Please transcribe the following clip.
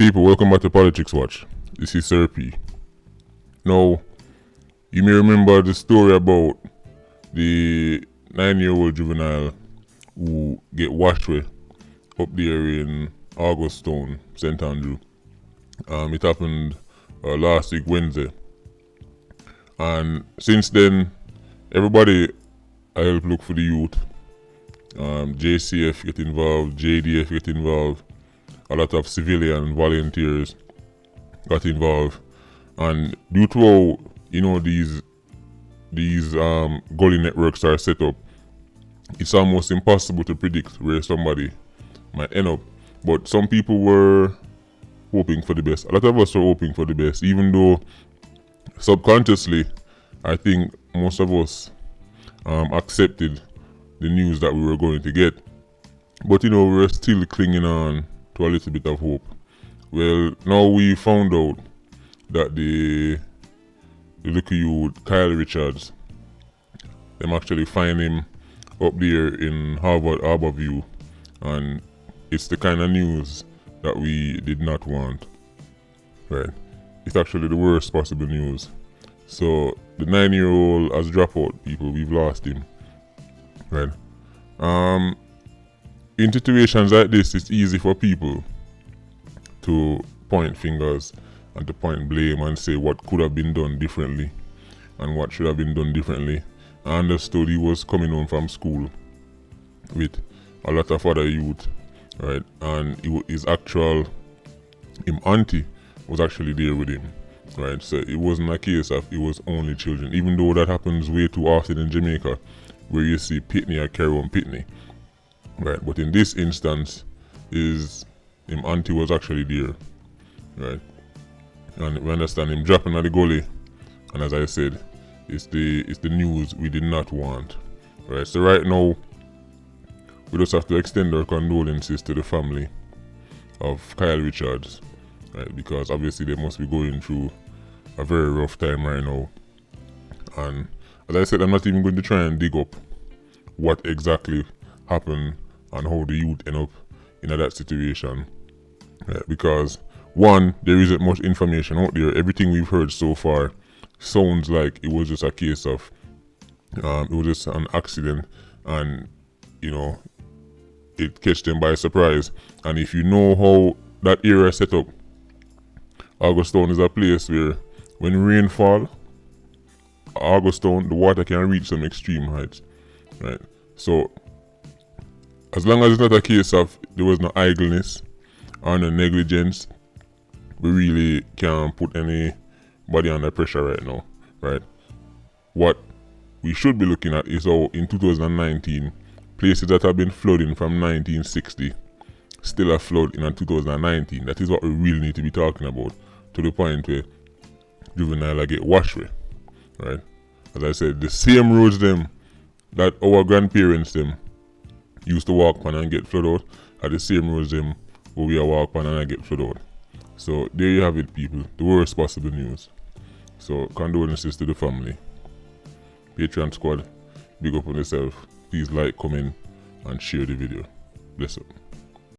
People, welcome back to Politics Watch. This is Sir P. Now, you may remember the story about the 9-year-old juvenile who get washed away up there in Augusttown, St. Andrew. It happened last week, Wednesday. And since then, everybody I help look for the youth. JCF get involved, JDF get involved. A lot of civilian volunteers got involved, and due to how these gully networks are set up, it's almost impossible to predict where somebody might end up. But some people were hoping for the best. A lot of us were hoping for the best, even though subconsciously, I think most of us accepted the news that we were going to get. But we were still clinging on to a little bit of hope. Well, now we found out that the little youth, Kyle Richards, them actually find him up there in Harborview, and it's the kind of news that we did not want. Right? It's actually the worst possible news. So the 9-year-old has dropped out, people. We've lost him. Right? In situations like this, it's easy for people to point fingers and to point blame and say what could have been done differently and what should have been done differently. I understood he was coming home from school with a lot of other youth, right? And his auntie was actually there with him, right? So it wasn't a case of it was only children, even though that happens way too often in Jamaica, where you see Pitney or carry on Pitney. Right, but in this instance, his auntie was actually there, right? And we understand him dropping at the gully, and as I said, it's the news we did not want, right? So right now, we just have to extend our condolences to the family of Kyle Richards, right? Because obviously they must be going through a very rough time right now, and as I said, I'm not even going to try and dig up what exactly happened and how the youth end up in that situation, right? Because one, there isn't much information out there. Everything we've heard so far sounds like it was just a case of it was just an accident, and it catch them by surprise. And if you know how that area set up, Augusttown is a place where when rain fall, Augusttown, the water can reach some extreme heights, right? So as long as it's not a case of there was no idleness or no negligence, we really can't put anybody under pressure right now, right? What we should be looking at is how in 2019, places that have been flooding from 1960 still are flood in 2019. That is what we really need to be talking about, to the point where juvenile get washed away, right? As I said, the same roads them that our grandparents them used to walk on and get flooded out are the same roads them where we are walk on and get flooded out. So there you have it, people. The worst possible news. So condolences to the family. Patreon squad, big up on yourself. Please like, comment and share the video. Bless up.